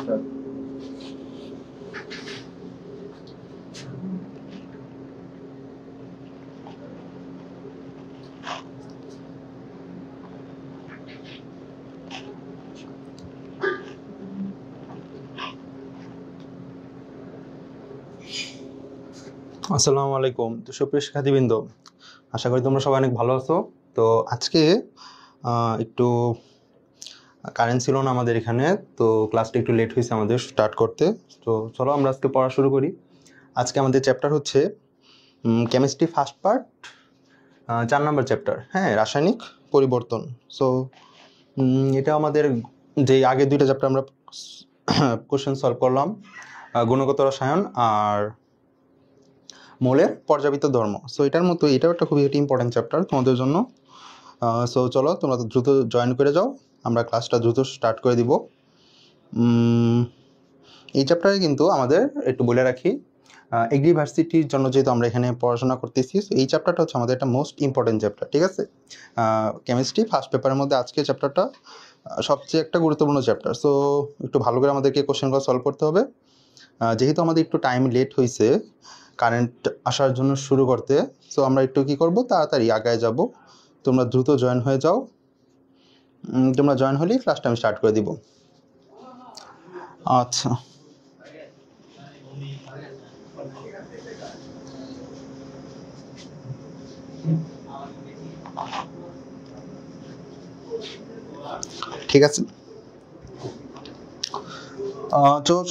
আসসালামু আলাইকুম। তো সুপ্রিয় শিক্ষার্থীবৃন্দ, আশা করি তোমরা সবাই অনেক ভালো আছো। তো আজকে একটু কারেন্ট ছিল না আমাদের এখানে, তো ক্লাসটা একটু লেট হয়েছে আমাদের স্টার্ট করতে। তো চলো আমরা আজকে পড়া শুরু করি। আজকে আমাদের চ্যাপ্টার হচ্ছে কেমিস্ট্রি ফার্স্ট পার্ট, 4 নম্বর চ্যাপ্টার, হ্যাঁ, রাসায়নিক পরিবর্তন। সো এটা আমাদের যে আগে দুইটা চ্যাপ্টার আমরা কোশ্চেন সলভ করলাম, গুণগত রসায়ন আর মৌলের পর্যাবৃত্ত ধর্ম। সো এটার মতো এটাও একটা খুবই ইম্পর্টেন্ট চ্যাপ্টার তোমাদের জন্য। সো চলো তোমরা দ্রুত জয়েন করে যাও, আমরা ক্লাসটা দ্রুত স্টার্ট করে দিব। এই চ্যাপ্টারে কিন্তু আমাদের একটু বলে রাখি, এগ্রিভার্সিটির জন্য যেহেতু আমরা এখানে পড়াশোনা করতেছি, এই চ্যাপ্টারটা হচ্ছে আমাদের একটা মোস্ট ইম্পর্টেন্ট চ্যাপ্টার, ঠিক আছে? কেমিস্ট্রি ফার্স্ট পেপারের মধ্যে আজকে চ্যাপ্টারটা সবচেয়ে একটা গুরুত্বপূর্ণ চ্যাপ্টার। সো একটু ভালো করে আমাদেরকে কোশ্চেনগুলো সলভ করতে হবে। যেহেতু আমাদের একটু টাইম লেট হয়েছে কারেন্ট আসার জন্য শুরু করতে, সো আমরা একটু কী করবো, তাড়াতাড়ি আগায় যাব। তোমরা দ্রুত জয়েন হয়ে যাও। তোমরা জয়েন হলেই ক্লাসটা আমি স্টার্ট করে দিব। আচ্ছা, ঠিক আছে।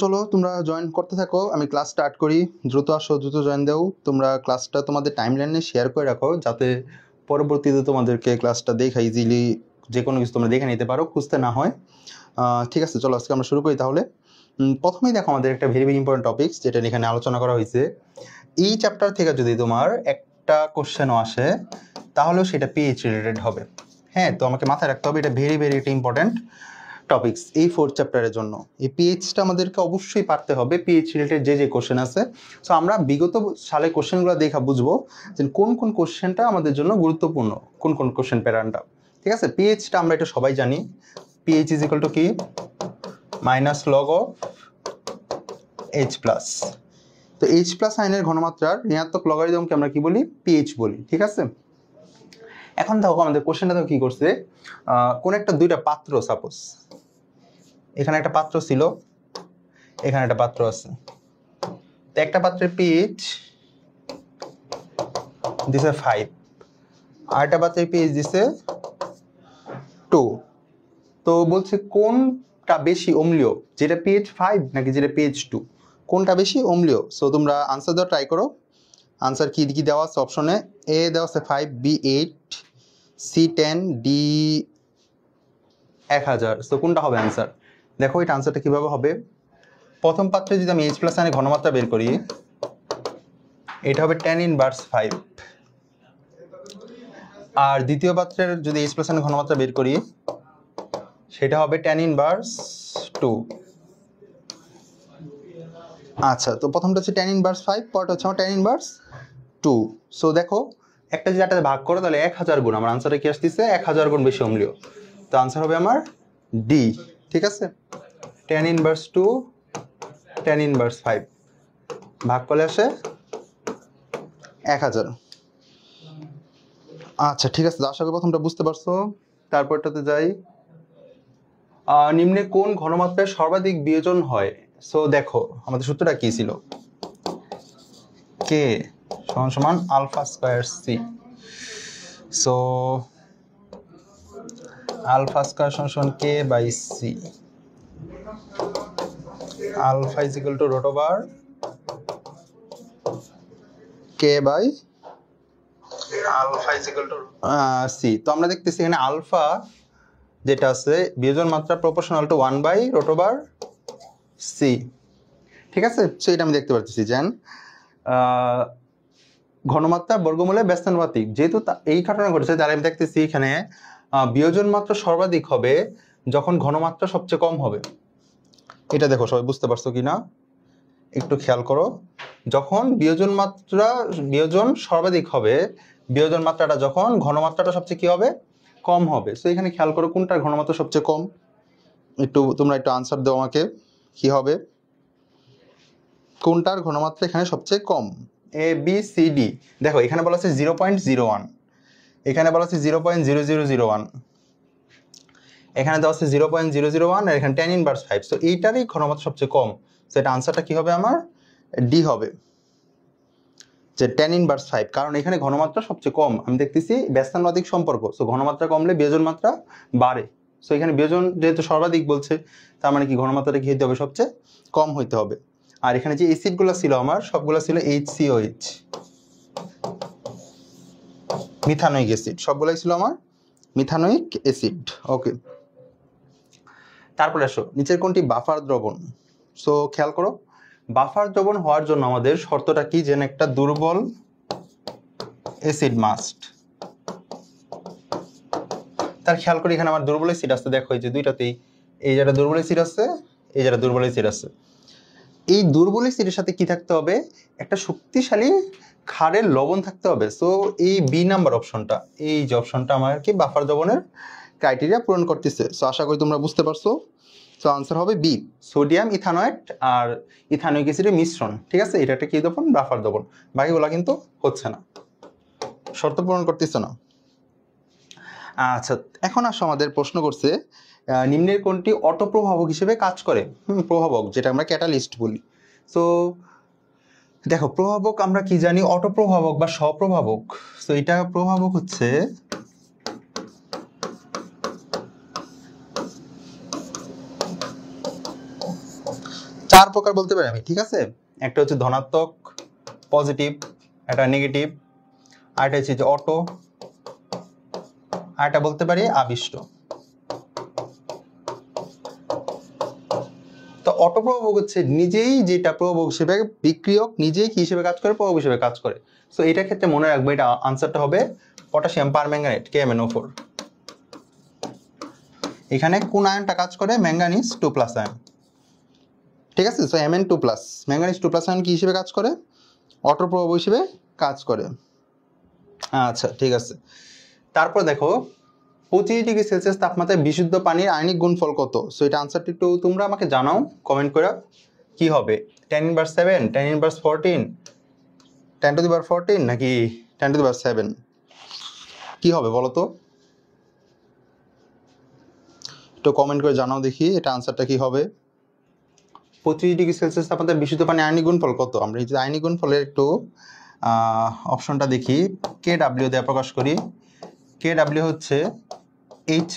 চলো তোমরা জয়েন করতে থাকো, আমি ক্লাস স্টার্ট করি। দ্রুত আসো, দ্রুত জয়েন দাও। তোমরা ক্লাসটা তোমাদের টাইম লাইনে শেয়ার করে রাখো, যাতে পরবর্তীতে তোমাদেরকে ক্লাসটা দেখা ইজিলি যে কোনো কিছু তোমরা দেখে নিতে পারো, খুঁজতে না হয়। ঠিক আছে, চলো আজকে আমরা শুরু করি তাহলে। প্রথমেই দেখো আমাদের একটা ভেরি ভেরি ইম্পর্টেন্ট টপিকস যেটা এখানে আলোচনা করা হয়েছে। এই চ্যাপ্টার থেকে যদি তোমার একটা কোশ্চেনও আসে, তাহলেও সেটা পিএইচ রিলেটেড হবে। হ্যাঁ, তো আমাকে মাথায় রাখতে হবে, এটা ভেরি ভেরি একটা ইম্পর্টেন্ট টপিকস এই 4th চ্যাপ্টারের জন্য। এই পিএইচটা আমাদেরকে অবশ্যই পারতে হবে, পিএইচ রিলেটেড যে কোশ্চেন আছে। সো আমরা বিগত সালে কোশ্চেনগুলো দেখা বুঝবো যে কোন কোন কোশ্চেনটা আমাদের জন্য গুরুত্বপূর্ণ, কোন কোন কোশ্চেন প্যাটার্নটা। ঠিক আছে, পিএইচটা আমরা এটা সবাই জানি, পিএইচ ইজ ইকুয়াল টু কি, minus log of H plus. তো এইচ প্লাস আয়নের ঘনমাত্রার ঋণাত্মক লগারিদমকে আমরা কি বলি, পিএইচ বলি। ঠিক আছে, এখন দেখো আমাদের কোশ্চেনটা দেখো কি করছে, কোন একটা দুইটা পাত্র, সাপোজ এখানে একটা পাত্র ছিল, এখানে একটা পাত্র আছে। তো একটা পাত্রের পিএইচ দিছে 5, আর একটা পাত্রের পিএইচ দিছে 2। তো বলছে কোনটা বেশি অম্লীয়, যেটা পিএইচ 5 নাকি যেটা পিএইচ 2, কোনটা বেশি অম্লীয়? সো তোমরা আনসার দেওয়া ট্রাই করো। আনসার কি কি দেওয়া আছে অপশনে? এ দেওয়া আছে 5, বি 8, সি 10, ডি 1000। সো কোনটা হবে আনসার? দেখো এটা আনসারটা কিভাবে হবে। প্রথম পাত্রে যদি আমি এইচ প্লাস আয়নের ঘনমাত্রা বের করি, এটা হবে tan ইনভার্স 5। আর দ্বিতীয় পাত্রের যদি এইচ প্লাস আয়নের ঘনমাত্রা বের করি, সেটা হবে tan ইনভার্স 2। আচ্ছা, তো প্রথমটা হচ্ছে tan ইনভার্স 5, পরটা হচ্ছে আমার tan ইনভার্স 2। সো দেখো একটা যদি একটা ভাগ করো তাহলে 1000 গুণ, আমার আনসারে কি আসতেছে, 1000 গুণ বেশি অম্লীয়। তো আনসার হবে আমার ডি। ঠিক আছে, tan ইনভার্স 2 tan ইনভার্স 5 ভাগ করলে আসে 1000। আচ্ছা ঠিক আছে, আশা করি প্রথমটা বুঝতে পারছো। তারপরটাতে যাই, নিম্নে কোন ঘনমাত্রায় সর্বাধিক বিয়োজন হয়? সো দেখো আমাদের সূত্রটা কি ছিল, কে সমান সমান alpha square C. So alpha square সমান সমান K by C. Alpha is equal to root over K by alpha is equal to C. তো আমরা দেখতেছি এখানে আলফা যেটা আছে বিয়োজন মাত্রা proportional to 1 by root over C. ঠিক আছে, সো এটা আমি দেখতে পাচ্ছি যেন ঘনমাত্রা বর্গমূলে ব্যস্তানুপাতিক, যেহেতু এই ঘটনা ঘটেছে তাহলে আমি দেখতেছি এখানে বিয়োজন মাত্রা সর্বাধিক হবে যখন ঘনমাত্রা সবচেয়ে কম হবে। এটা দেখো সবাই বুঝতে পারছো কিনা একটু খেয়াল করো, যখন বিয়োজন সর্বাধিক হবে, বিয়োজন মাত্রাটা যখন ঘনমাত্রাটা সবচেয়ে কি হবে, কম হবে। সো এখানে খেয়াল করো কোনটার ঘনমাত্রা সবচেয়ে কম, তোমরা একটু আনসার দাও আমাকে। কি হবে, কোনটার ঘনমাত্রা এখানে সবচেয়ে কম? A B C D. দেখো এখানে বলা আছে 0.01, এখানে বলা আছে 0.0001, এখানে দেওয়া আছে 0.001, আর এখানে tan ইনভার্স 5। সো এইটারই ঘনমাত্রা সবচেয়ে কম। সো এটা আনসারটা কি হবে আমার? ডি হবে, যে tan ইনভার্স 5, কারণ এখানে ঘনমাত্রা সবচেয়ে কম। আমি দেখতেছি ব্যস্তানুপাতিক সম্পর্ক, সো ঘনমাত্রা কমলে বিয়োজন মাত্রা বাড়ে। সো এখানে বিয়োজন যেহেতু সর্বাধিক বলছে, তার মানে কি ঘনমাত্রাটা কি হতে হবে? সবচেয়ে কম হইতে হবে। আর এখানে যে অ্যাসিডগুলো ছিল আমার, সবগুলো ছিল HCOH, মিথানোয়িক অ্যাসিড, সবগুলাই ছিল আমার মিথানোয়িক অ্যাসিড। ওকে, তারপরে আসো নিচের কোনটি বাফার দ্রবণ? সো খেয়াল করো, বাফার দ্রবণ হওয়ার জন্য আমাদের শর্তটা কি, যেন একটা দুর্বল অ্যাসিড মাস্ট। তার খেয়াল করি এখানে আমার দুর্বল অ্যাসিড আছে, দেখো এই যে দুইটাতেই, এই যেটা দুর্বল অ্যাসিড আছে, এই যেটা দুর্বল অ্যাসিড আছে। এই দুর্বল অ্যাসিডের সাথে কি থাকতে হবে? একটা শক্তিশালী ক্ষারের লবণ থাকতে হবে। সো এই বি নাম্বার অপশনটা, এই যে অপশনটা আমার কি বাফার দ্রবণের ক্রাইটেরিয়া পূরণ করতেছে। সো আশা করি তোমরা বুঝতে পারছো। সো আনসার হবে বি, সোডিয়াম ইথানয়েট আর ইথানোয়িক অ্যাসিডের মিশ্রণ। ঠিক আছে, এটা একটা কি দ্রবণ? বাফার দ্রবণ। বাকিগুলা কিন্তু হচ্ছে না, শর্ত পূরণ করতেছে না। আচ্ছা, এখন আসো আমাদের প্রশ্ন করছে নিম্নের কোনটি অটোপ্রভাবক হিসেবে কাজ করে? প্রভাবক, যেটা আমরা ক্যাটালিস্ট বলি। সো দেখো, প্রভাবক আমরা কি জানি? অটোপ্রভাবক বা স্বপ্রভাবক। সো এটা প্রভাবক হচ্ছে চার প্রকার বলতে পারি আমি। ঠিক আছে, একটা হচ্ছে ধনাত্মক, পজিটিভ, একটা নেগেটিভ, আরেকটা হচ্ছে যে অটো, আরেকটা বলতে পারি আবিষ্ট। তো অটোপ্রভাবক হচ্ছে নিজেই যেটা প্রভাবক হিসেবে, বিক্রিয়ক নিজেই কি হিসেবে কাজ করে? প্রভাবক হিসেবে কাজ করে। সো এটার ক্ষেত্রে মনে রাখবো, এটা আনসারটা হবে পটাশিয়াম পারম্যাঙ্গানেট, KMnO4। এখানে কোন আয়নটা কাজ করে? Manganese 2+ ion. ঠিক আছে, সো Mn2+, ম্যাঙ্গানিজ 2+ আয়ন কি হিসেবে কাজ করে? অটোপ্রভাবক হিসেবে কাজ করে। আচ্ছা ঠিক আছে, তারপর দেখো 25 ডিগ্রি সেলসিয়াস তাপমাত্রায় বিশুদ্ধ পানির আয়নিক গুণফল কত? সো এটা আনসারটা একটু তোমরা আমাকে জানাও কমেন্ট করে। কি হবে? tan inverse 7, tan inverse 14, tan to the power 14 নাকি tan টু দি পাওয়ার 7? কি হবে বলো তো? একটু কমেন্ট করে জানাও দেখি এটা আনসারটা কি হবে। 25 ডিগ্রি সেলসিয়াস তাপমাত্রায় বিশুদ্ধ পানির আয়নিক গুণফল কত? আমরা এই যে আয়নিক গুণফলের একটু অপশনটা দেখি, KW দিয়ে প্রকাশ করি। KW হচ্ছে H+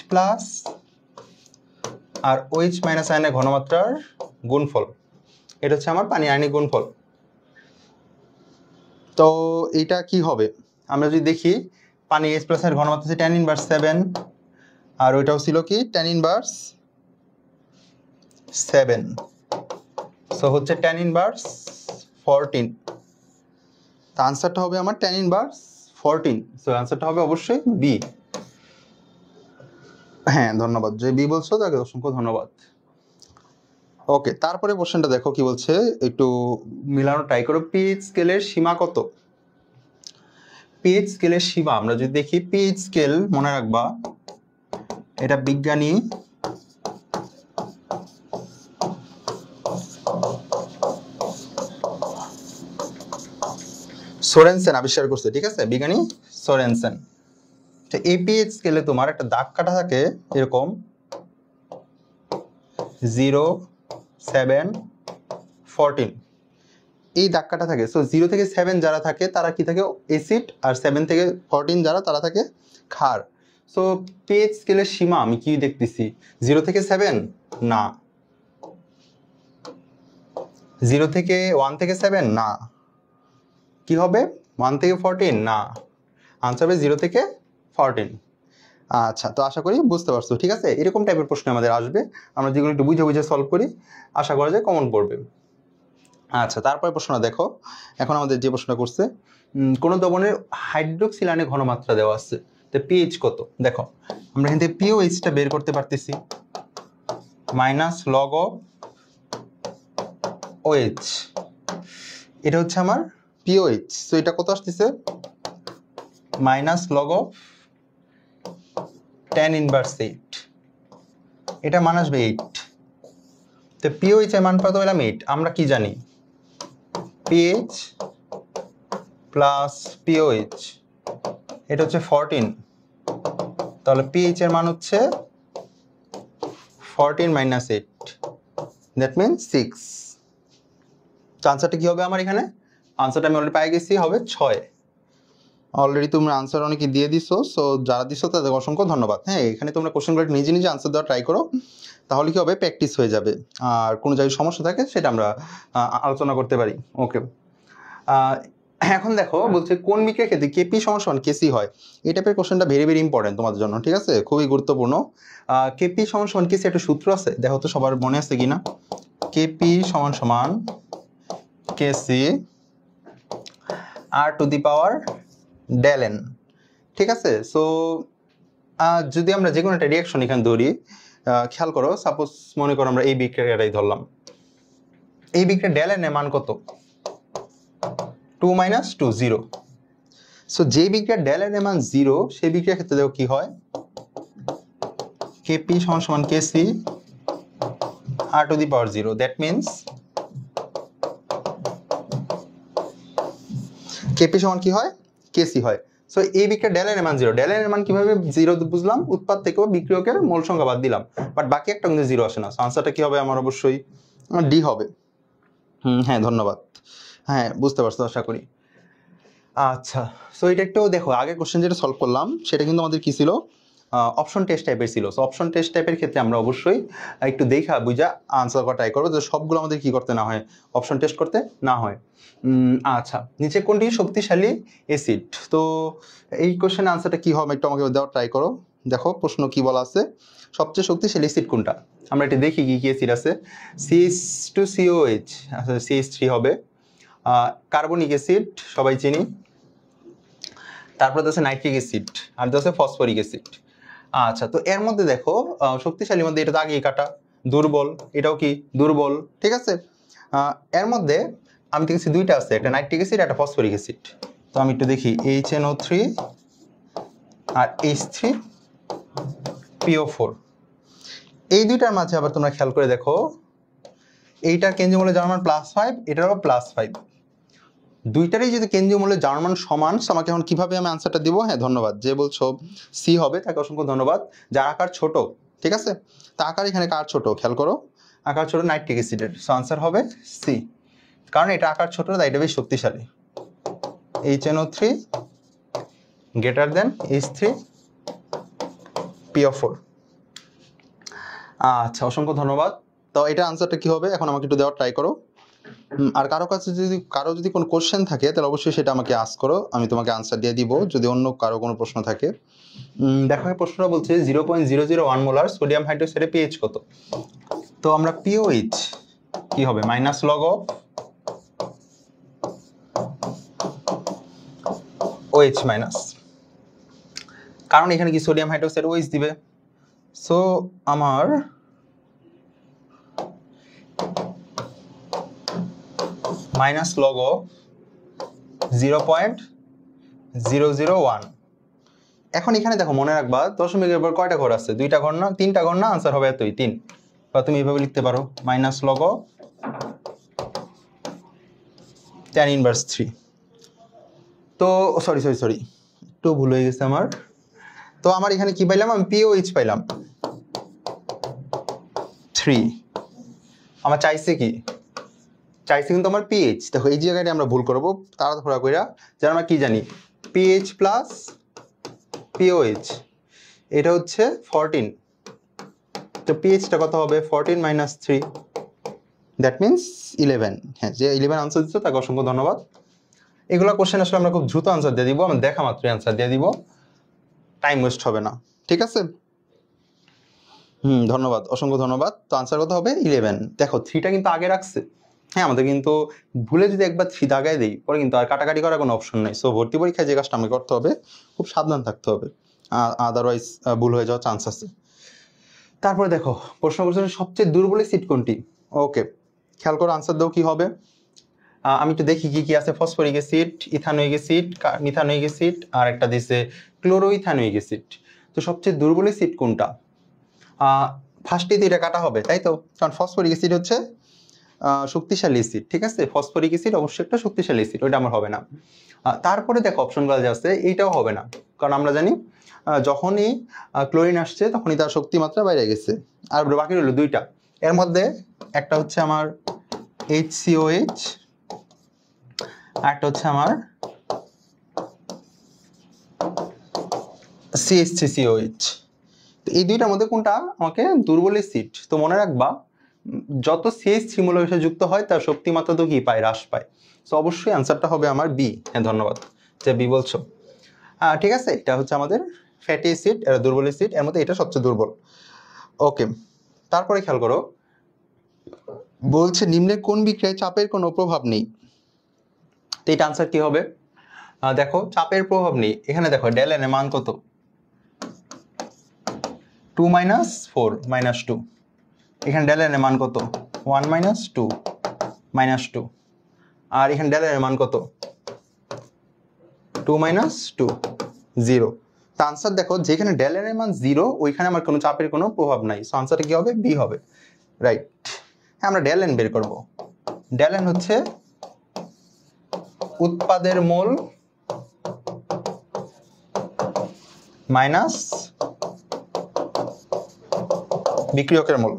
আর OH- আয়নের ঘনমাত্রার গুণফল। এটা হচ্ছে আমার পানি আয়নিক গুণফল। তো এটা কি হবে? আমরা যদি দেখি, পানি H+ এর ঘনমাত্রা হচ্ছে tan ইনভার্স 7, আর ওইটাও ছিল কি tan ইনভার্স 7। সো হচ্ছে tan ইনভার্স 14। তো আনসারটা হবে আমার tan ইনভার্স 14। সো আনসারটা হবে অবশ্যই বি। হ্যাঁ ধন্যবাদ, যে বি বলছো তাকে অসংখ্য ধন্যবাদ। ওকে, তারপরে কোশ্চেনটা দেখো কি বলছে, একটু মিলানো ট্রাই করো। পিএইচ স্কেলের সীমা কত? পিএইচ স্কেলের সীমা আমরা যদি দেখি, পিএইচ স্কেল মনে রাখবা এটা বিজ্ঞানী সোরেনসেন আবিষ্কার করছে। ঠিক আছে, বিজ্ঞানী সোরেনসেন। তো এই পিএইচ স্কেলে তোমার একটা দাগ কাটা থাকে এরকম 0, 7, 14, এই দাগ কাটা থাকে। সো 0 থেকে 7 যারা থাকে তারা কি থাকে? অ্যাসিড, আর 7 থেকে 14 যারা তারা থাকে ক্ষার। সো পিএইচ স্কেলের সীমা আমি কি দেখতেছি? 0 থেকে 7 না, 0 থেকে 1 থেকে 7 না, কি হবে 1 থেকে 14 না, আনসার হবে 0 থেকে 14। আচ্ছা, তো আশা করি বুঝতে পারছো। ঠিক আছে, এরকম টাইপের প্রশ্ন আমাদের আসবে, আমরা যেগুলো একটু বুঝে বুঝে সলভ করি, আশা করা যায় কমন পড়বে। আচ্ছা, তারপরে প্রশ্নটা দেখো। এখন আমাদের যে প্রশ্ন করছে, কোন দ্রবণের হাইড্রোক্সিল আয়নের ঘনমাত্রা দেওয়া আছে, তো পিএইচ কত? দেখো আমরা এখান থেকে পিওএইচটা বের করতে পারতেছি, -log of OH, এটা হচ্ছে আমার পিওএইচ। সো এটা কত আসতেছে? -log of tan ইনভার্স 8, এটা মান আসবে 8। তো পিওএইচ এর মান কত পেলাম 8। আমরা কি জানি পিএইচ প্লাস পিওএইচ এটা হচ্ছে 14, তাহলে পিএইচ এর মান হচ্ছে 14 মাইনাস 8, দ্যাট মিনস 6। তো আনসারটা কি হবে আমার এখানে? আনসারটা আমি অলরেডি পেয়ে গেছি, হবে 6। অলরেডি তোমরা আনসার অনেকে দিয়ে দিছো, সো যারা দিছো তাদের অসংখ্য ধন্যবাদ। হ্যাঁ, এখানে তোমরা কোশ্চেনগুলো নিজে নিজে আনসার দেওয়া ট্রাই করো, তাহলে কি হবে প্র্যাকটিস হয়ে যাবে। আর কোনো জায়গায় সমস্যা থাকে সেটা আমরা আলোচনা করতে পারি। ওকে, এখন দেখো বলছে কোন বিক্রিয়ার ক্ষেত্রে কেপি সমান কেসি হয়। এই টাইপের কোশ্চেনটা ভেরি ভেরি ইম্পর্টেন্ট তোমাদের জন্য, ঠিক আছে, খুবই গুরুত্বপূর্ণ। কেপি সমান কেসি একটা সূত্র আছে, দেখো তো সবার মনে আছে কিনা। কেপি সমান KC R to the power del N, ঠিক আছে। সো যদি আমরা যে কোনো একটা রিয়াকশন এখানে ধরি, খেয়াল করো, সাপোজ মনে করো আমরা এই বিক্রিয়াটাই ধরলাম, এই বিক্রিয়া ডেল এন এর মান কত? 2 মাইনাস 2 0। সো যে বিক্রিয়া ডেল এন এর মান 0 সেই বিক্রিয়ার ক্ষেত্রে দেখো কি হয়, কেপি সমান KC R to the power 0, that means KP সমান কি হয়, কেসি হয়। সো এই বিক্রিয়া ডেল এন এর মান 0, ডেল এন এর মান কিভাবে 0 বুঝলাম, উৎপাদ থেকেও বিক্রিয়কের মোল সংখ্যা বাদ দিলাম, বাট বাকি একটা কিন্তু 0 আসে না। সো আনসারটা কি হবে আমার? অবশ্যই ডি হবে। হ্যাঁ, ধন্যবাদ। হ্যাঁ, বুঝতে পারছো আশা করি। আচ্ছা, সো এটা একটু দেখো, আগের কোশ্চেন যেটা সলভ করলাম সেটা কিন্তু আমাদের কি ছিল, অপশন টেস্ট টাইপের ছিল। সো অপশন টেস্ট টাইপের ক্ষেত্রে আমরা অবশ্যই একটু দেখা বুঝা আনসার করা ট্রাই করবো, যে সবগুলো আমাদের কি করতে না হয়, অপশন টেস্ট করতে না হয়। আচ্ছা, নিচে কোনটি শক্তিশালী অ্যাসিড? তো এই কোশ্চেন আনসারটা কি হবে একটু আমাকে দেওয়ার ট্রাই করো। দেখো প্রশ্ন কি বলা আছে, সবচেয়ে শক্তিশালী অ্যাসিড কোনটা? আমরা এটা দেখি কি কি অ্যাসিড আছে। CH2COH, আচ্ছা CH3 হবে। কার্বনিক অ্যাসিড সবাই চিনি, তারপরে আছে নাইট্রিক অ্যাসিড, আর আছে ফসফরিক অ্যাসিড। আচ্ছা, তো এর মধ্যে দেখো শক্তিশালীর মধ্যে এটা তো আগেই কাটা, দুর্বল, এটাও কি দুর্বল, ঠিক আছে। এর মধ্যে আমি দেখছি দুইটা আছে, একটা নাইট্রিক অ্যাসিড একটা ফসফরিক অ্যাসিড। তো আমি একটু দেখি HNO3 আর H3PO4, এই দুইটার মাঝে আবার তোমরা খেয়াল করে দেখো, এইটার কেন্দ্রীয় মূল্য জার্মান +5, এটারও +5, দুইটারই যদি কেন্দ্রীয় মূল্য জার্মান সমান, আমাকে এখন কিভাবে আমি আনসারটা দিব? হ্যাঁ, ধন্যবাদ, যে বলছো সি হবে তাকে অসংখ্য ধন্যবাদ। যার আকার ছোট, ঠিক আছে, তা আকার এখানে কার ছোট খেয়াল করো, আকার ছোট নাইট্রিক অ্যাসিডের। সো আনসার হবে সি, কারণ এটা আকার ছোট তাই এটা বেশ শক্তিশালী। HNO3 greater than H3PO4। আচ্ছা, অসংখ্য ধন্যবাদ। তো এটা আনসারটা কি হবে এখন আমাকে একটু দেওয়ার ট্রাই করো। আর কারো কাছে যদি কোনো কোশ্চেন থাকে তাহলে অবশ্যই সেটা আমাকে আস্ক করো, আমি তোমাকে আনসার দিয়ে দিব যদি অন্য কারো কোনো প্রশ্ন থাকে। দেখো এই প্রশ্নটা বলছে 0.001 মোলার সোডিয়াম হাইড্রোক্সাইডে পিএইচ কত? তো আমরা পিওএইচ কি হবে, minus log of OH minus, কারণ এখানে কি সোডিয়াম হাইড্রোক্সাইড OH দিবে। সো আমার মাইনাস লগ অফ 0.001। এখন এখানে দেখো মনে রাখবা দশমিকের পর কয়টা ঘর আছে, দুইটা ঘর না, তিনটা ঘর না, আনসার হবে এতই 3। বা তুমি এইভাবে লিখতে পারো minus log of tan inverse 3। তো সরি একটু ভুল হয়ে গেছে আমার। তো আমার এখানে কি পাইলাম, আমি পিওএইচ পাইলাম 3। আমার চাইছে কি, চাইছে কিন্তু আমার পিএইচ। দেখো এই জায়গাটা আমরা ভুল করবো তাড়াহুড়া কইরা, যার আমরা কি জানি পিএইচ প্লাস পিওএইচ এটা হচ্ছে 14। তো পিএইচটা কত হবে, 14 মাইনাস 3, দ্যাট মিনস 11। হ্যাঁ, যে 11 আনসার দিচ্ছ তাকে অসংখ্য ধন্যবাদ। এগুলো কোশ্চেন আসলে আমরা খুব দ্রুত আনসার দিয়ে দিব, আমরা দেখা মাত্রই আনসার দিয়ে দিব, টাইম ওয়েস্ট হবে না, ঠিক আছে। ধন্যবাদ, অসংখ্য ধন্যবাদ। তো আনসার কত হবে 11। দেখো 3টা কিন্তু আগে রাখছে। হ্যাঁ, আমাদের কিন্তু ভুলে যদি একবার 3 দাগায় দিই পরে কিন্তু আর কাটাকাটি করার কোনো অপশন নাই। সো ভর্তি পরীক্ষায় যে কাজটা আমাকে করতে হবে, খুব সাবধান থাকতে হবে, আদারওয়াইজ ভুল হয়ে যাওয়ার চান্স আছে। তারপরে দেখো প্রশ্ন করছে সবচেয়ে দুর্বল সিট কোনটি। ওকে, খেয়াল করো আনসার দাও কি হবে। আমি একটু দেখি কি কি আছে, phosphoric acid, ethanoic acid, methanoic acid, আর একটা দিছে ক্লোরোইথানোয়িক অ্যাসিড। তো সবচেয়ে দুর্বল সিট কোনটা? ফার্স্টেই তো এটা কাটা হবে, তাই তো? কারণ ফসফরিক অ্যাসিড হচ্ছে শক্তিশালী অ্যাসিড, ঠিক আছে? ফসফরিক অ্যাসিড অবশ্যই একটা শক্তিশালী অ্যাসিড, ওইটা আমার হবে না। তারপরে দেখো অপশনগুলো যে আছে এইটাও হবে না, কারণ আমরা জানি যখনই ক্লোরিন আসছে তখনই তার শক্তিমাত্রা বাইরে গেছে। আর বাকি রইল দুইটা, এর মধ্যে একটা হচ্ছে আমার HCOH, আর একটা হচ্ছে আমার CH3COH। তো এই দুইটার মধ্যে কোনটা আমাকে দুর্বল অ্যাসিড? তো মনে রাখবা যত CH3 মৌলের সাথে যুক্ত হয় তার শক্তিমাত্রা তো কি পায়, হ্রাস পায়। সো অবশ্যই অ্যান্সারটা হবে আমার বি। হ্যাঁ ধন্যবাদ যে বি বলছো। ঠিক আছে, এটা হচ্ছে আমাদের ফ্যাটি অ্যাসিড, এরা দুর্বল অ্যাসিড, এর মধ্যে এটা সবচেয়ে দুর্বল। ওকে, তারপরে খেয়াল করো, বলছে নিম্নে কোন বিক্রিয়ায় চাপের কোনো প্রভাব নেই? তো এটা আনসার কি হবে? দেখো চাপের প্রভাব নেই, এখানে দেখো ডেল এন এর মান কত? 2 - 4 - 2। এখানে ডেল এন এর মান কত? 1 - 2 - 2। আর এখানে ডেল এন এর মান কত? 2 - 2 0। তো আনসার দেখো যেখানে ডেল এন এর মান 0 ওইখানে আমার কোনো চাপের কোনো প্রভাব নাই। সো আনসারটা কি হবে? বি হবে, রাইট। হ্যাঁ, আমরা ডেল এন বের করব। ডেল এন হচ্ছে উৎপাদের মোল মাইনাস বিক্রিয়কের মোল।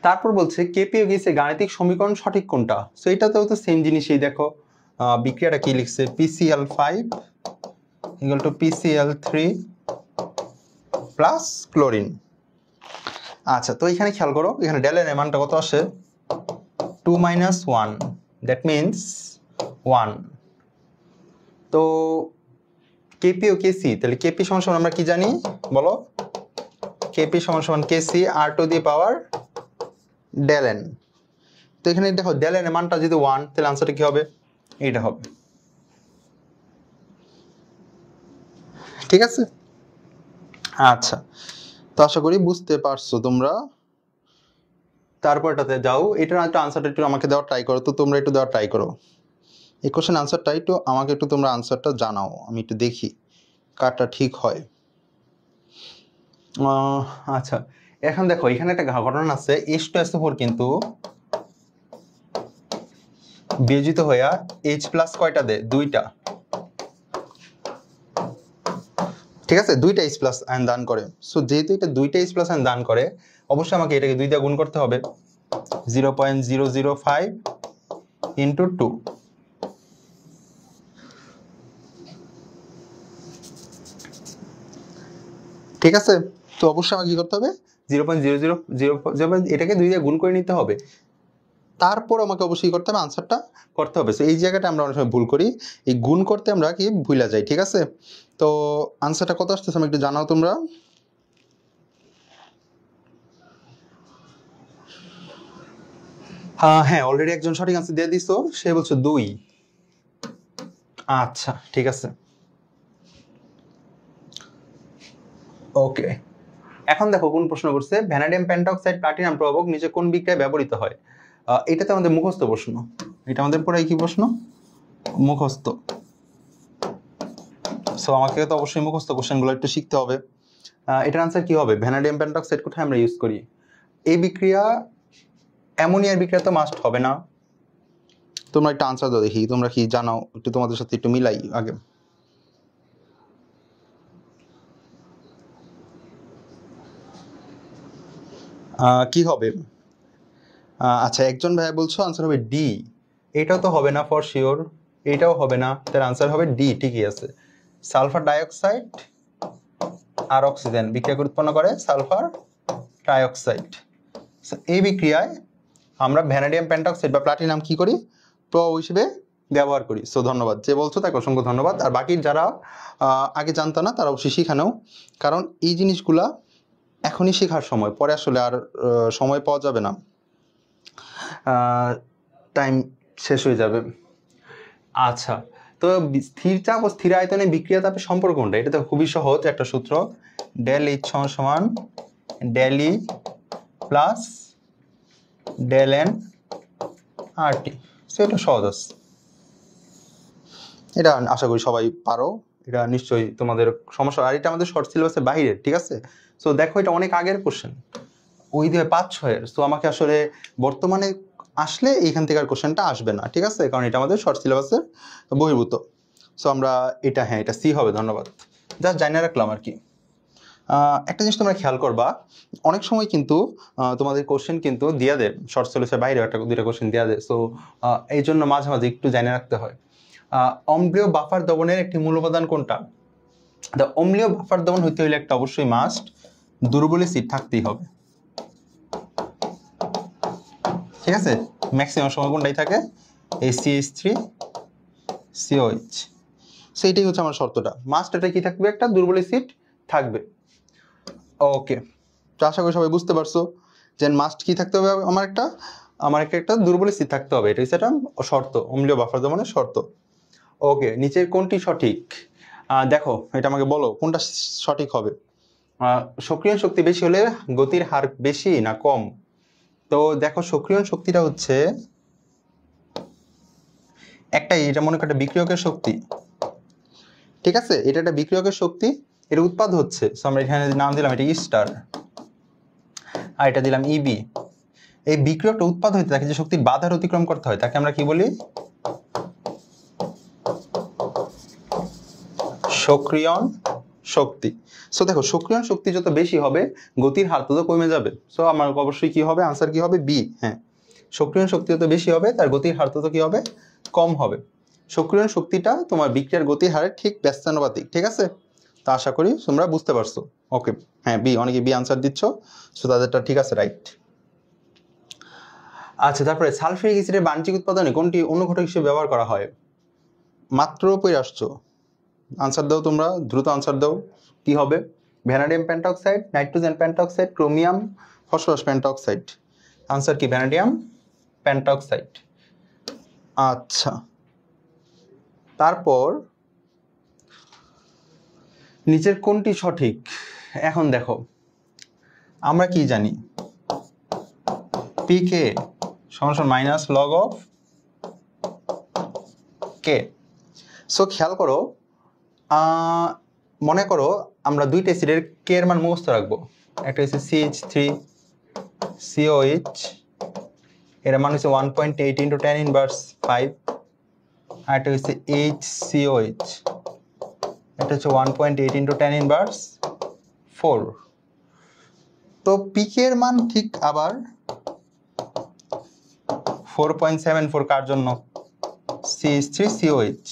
তারপর বলছে কেপি ও গিসের গাণিতিক সমীকরণ সঠিক কোনটা? সো এটাতেও তো সেম জিনিসই, দেখো বিক্রিয়াটা কি লিখছে? PCl5 = PCl3 plus chlorine. আচ্ছা, তো এখানে খেয়াল করো, এখানে ডেল এর মানটা কত আসে? 2 - 1, দ্যাট মিনস 1। তো কেপি ও কেসি, তাহলে কেপি সমান আমরা কি জানি বলো? কেপি সমান KC R to the power del N. তো এখানে দেখো ডেল এন এর মানটা যদি 1, তাহলে আনসারটা কি হবে? এইটা হবে, ঠিক আছে? আচ্ছা, তো আশা করি বুঝতে পারছো তোমরা। তারপরটাতে যাও, এটার একটা আনসারটা একটু আমাকে দেওয়ার ট্রাই করো, তো তোমরা একটু দেওয়ার ট্রাই করো এই কোশ্চেন আনসারটা, একটু আমাকে একটু তোমরা আনসারটা জানাও, আমি একটু দেখি কারটা ঠিক হয়। আচ্ছা, এখন দেখো এখানে একটা ঘটনা আছে, H2SO4 কিন্তু বিয়োজিত হইয়া H+ কয়টা দেয়? 2টা, ঠিক আছে? 2টা H+ আয়ন দান করে। সো যেহেতু এটা 2টা H+ আয়ন দান করে, অবশ্যই আমাকে এটাকে 2 দিয়ে গুণ করতে হবে। 0.005 × 2। ঠিক আছে, তো অবশ্যই আমাকে কি করতে হবে? 0.000 এটাকে 2 দিয়ে গুণ করে নিতে হবে, তারপর আমাকে অবশ্যই করতে হবে আনসারটা করতে হবে। সো এই জায়গাটা আমরা অনেক সময় ভুল করি, এই গুণ করতে আমরা কি ভুলে যাই, ঠিক আছে? তো আনসারটা কত আসতেছে আমি একটু জানাও তোমরা। হ্যাঁ, অলরেডি একজন সঠিক আনসার দিয়ে দিছো, সে বলছে 2। আচ্ছা, ঠিক আছে, ওকে। এখন দেখো কোন প্রশ্ন করছে, ভ্যানাডিয়াম পেন্টঅক্সাইড প্লাটিনাম প্রভাবক নিচে কোন বিক্রিয়ায় ব্যবহৃত হয়? এটাতে আমাদের মুখস্থ প্রশ্ন, এটা আমাদের পুরাই কি প্রশ্ন? মুখস্থ। সো আমাকে তো অবশ্যই মুখস্থ কোশ্চেনগুলো একটু শিখতে হবে। এটার আনসার কি হবে? ভ্যানাডিয়াম পেন্টঅক্সাইড কোথায় আমরা ইউজ করি? এই বিক্রিয়া অ্যামোনিয়ার বিক্রিয়া তো মাস্ট হবে না। তোমরা একটা আনসার দাও দেখি, তোমরা কি জানো একটু, তোমাদের সাথে একটু মিলাই আগে। কি হবে? আচ্ছা, একজন ভাই বলছো আনসার হবে ডি। এটাও তো হবে না ফর শিওর, এটাও হবে না, তার আনসার হবে ডি, ঠিকই আছে। সালফার ডাইঅক্সাইড আর অক্সিজেন বিক্রিয়া উৎপন্ন করে সালফার ট্রাইঅক্সাইড। এই বিক্রিয়ায় আমরা ভ্যানাডিয়াম পেন্টঅক্সাইড বা প্লাটিনাম কি করি? প্রভাব হিসেবে ব্যবহার করি। সো ধন্যবাদ, যে বলছো তাকে অসংখ্য ধন্যবাদ। আর বাকি যারা আগে জানতো না তারা অবশ্যই শিখানো, কারণ এই জিনিসগুলা এখনই শেখার সময়, পরে আসলে আর সময় পাওয়া যাবে না, টাইম শেষ হয়ে যাবে। আচ্ছা, তো স্থির চাপ ও স্থির আয়তনে বিক্রিয়া তাপের সম্পর্ক কোনটা? এটা তো খুবই সহজ একটা সূত্র, ডেল এইচ সমান ডেল ই প্লাস ডেল এন আর টি। সো এটা সহজ আছে, এটা আশা করি সবাই পারো, এটা নিশ্চয়ই তোমাদের সমস্যা। আর এটা আমাদের শর্ট সিলেবাসের বাইরে, ঠিক আছে? সো দেখো এটা অনেক আগের কোশ্চেন, ওই 5-6-এর। সো আমাকে আসলে বর্তমানে আসলে এইখান থেকে আর কোশ্চেনটা আসবে না, ঠিক আছে, কারণ এটা আমাদের শর্ট সিলেবাসের বহির্ভূত। সো আমরা এটা, হ্যাঁ এটা সি হবে, ধন্যবাদ, জাস্ট জানিয়ে রাখলাম আর কি। একটা জিনিস তোমরা খেয়াল করবা, অনেক সময় কিন্তু তোমাদের কোশ্চেন কিন্তু দিয়া দেয় শর্ট সিলেবাসের বাইরে একটা দুইটা কোশ্চেন দিয়া দেয়। সো এই জন্য মাঝে মাঝে একটু জানিয়ে রাখতে হয়। অম্লীয় বাফার দ্রবণের একটি মূল উপাদান কোনটা? অম্লীয় বাফার দ্রবণ হইতে হইলে একটা অবশ্যই মাস্ট দুর্বল অ্যাসিড থাকতেই হবে, ঠিক আছে। ম্যাক্সিমাম সময় কোনটাই থাকে, এই CH3COH। সো এটাই হচ্ছে আমার শর্তটা, মাস্ট এটা কি থাকবে, একটা দুর্বল অ্যাসিড থাকবে। ওকে, তো আশা করি সবাই বুঝতে পারছো যে মাস্ট কি থাকতে হবে, আমার একটা দুর্বল অ্যাসিড থাকতে হবে, এটা হচ্ছে একটা শর্ত, অম্লীয় বাফার দ্রবণের শর্ত। ওকে, নিচের কোনটি সঠিক? দেখো এটা আমাকে বলো কোনটা সঠিক হবে। সক্রিয় শক্তি বেশি হলে গতির হার বেশি না কম? তো দেখো সক্রিয় শক্তিটা হচ্ছে একটাই, এটা মনে করো বিক্রিয়কের শক্তি, ঠিক আছে, এটা একটা বিক্রিয়কের শক্তি, এর উৎপাদ হচ্ছে। সো আমরা এখানে নাম দিলাম এটা স্টার, আর এটা দিলাম ইবি। এই বিক্রিয়কটা উৎপাদ হইতে থাকে যে শক্তির বাধার অতিক্রম করতে হয়, তাকে আমরা কি বলি, সক্রিয়ণ শক্তি। সো দেখো সক্রিয়ণ শক্তি যত বেশি হবে গতির হার তত কমে যাবে। সো আমার অবশ্যই কি হবে, আনসার কি হবে, বি। হ্যাঁ, সক্রিয়ণ শক্তি যত বেশি হবে তার গতির হার তত কি হবে, কম হবে। সক্রিয়ণ শক্তিটা তোমার বিক্রিয়ার গতির হারের ঠিক ব্যস্তানুপাতিক, ঠিক আছে। তা আশা করি তোমরা বুঝতে পারছো। ওকে, হ্যাঁ বি, অনেকে বি আনসার দিচ্ছ, সো তাদেরটা ঠিক আছে, রাইট। আচ্ছা, তারপরে সালফিউরিক অ্যাসিডের বাণিজ্যিক উৎপাদনে কোনটি অনুঘটক হিসেবে ব্যবহার করা হয়? মাত্র পড়ে আসছো, আনসার দাও, তোমরা দ্রুত আনসার দাও। কি হবে, vanadium পেন্টঅক্সাইড, nitrogen পেন্টঅক্সাইড, chromium phosphorus পেন্টঅক্সাইড। Answer কি, ভ্যানাডিয়াম পেন্টঅক্সাইড। আচ্ছা, তারপর নিচের কোনটি সঠিক? এখন দেখো আমরা কি জানি, পিকে সমান minus log of K. So খেয়াল করো, মনে করো আমরা দুইটা অ্যাসিডের কে এর মান মুখস্থ রাখবো। একটা হচ্ছে CH3COH, এর মান হচ্ছে 1.8 × 10⁻5। আর একটা হচ্ছে HCOH, এটা হচ্ছে 1.8 × 10⁻4। তো পিকে এর মান ঠিক আবার 4.74 কার জন্য, CH3COH।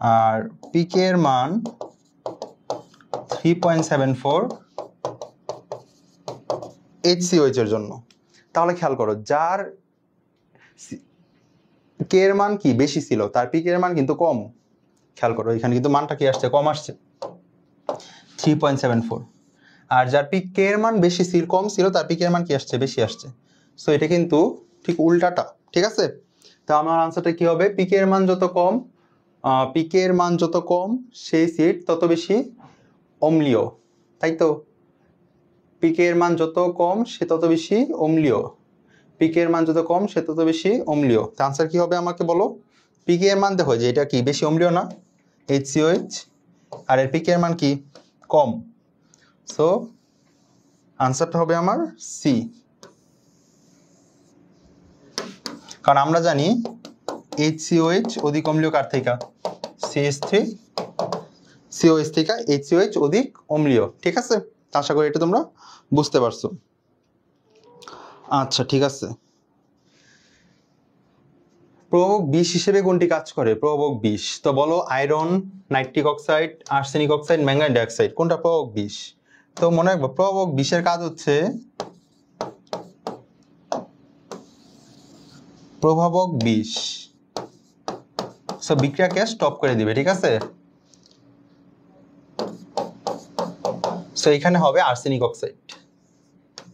আর পিকে এর মান 3.74 HCOH এর জন্য। তাহলে খেয়াল করো, যার কে এর মান কি বেশি ছিল তার পিকে এর মান কিন্তু কম। খেয়াল করো এখানে কিন্তু মানটা কি আসছে, কম আসছে, 3.74। আর যার কে এর মান বেশি ছিল, কম ছিল, তার পিকে এর মান কি আসছে, বেশি আসছে। সো এটা কিন্তু ঠিক উল্টাটা, ঠিক আছে। তো আমার আনসারটা কি হবে, পিকে এর মান যত কম, পিকে এর মান যত কম সেই সিড তত বেশি অম্লীয়, তাই তো। পিকে এর মান যত কম সে তত বেশি অম্লীয়, পিকে এর মান যত কম সে তত বেশি অম্লীয়। তো আনসার কি হবে আমাকে বলো, পিকে এর মান দেখো যে এটা কি বেশি অম্লীয় না, HCOH, আর এর পিকে এর মান কি কম। সো আনসারটা হবে আমার সি, কারণ আমরা জানি HCOH অধিক অম্লীয় কার থেকে, CH3COH থেকে HCOH অধিক অম্লীয়, ঠিক আছে। আশা করি এটা তোমরা বুঝতে পারছো। আচ্ছা ঠিক আছে, প্রভাবক বিষ হিসেবে কোনটি কাজ করে? প্রভাবক বিষ, তো বলো iron, nitric oxide, arsenic oxide, manganese dioxide, কোনটা প্রভাবক বিষ? তো মনে রাখবো প্রভাবক বিষের কাজ হচ্ছে প্রভাবক বিষ সব বিক্রিয়াকে স্টপ করে দিবে, ঠিক আছে। সো এখানে হবে আর্সেনিক অক্সাইড,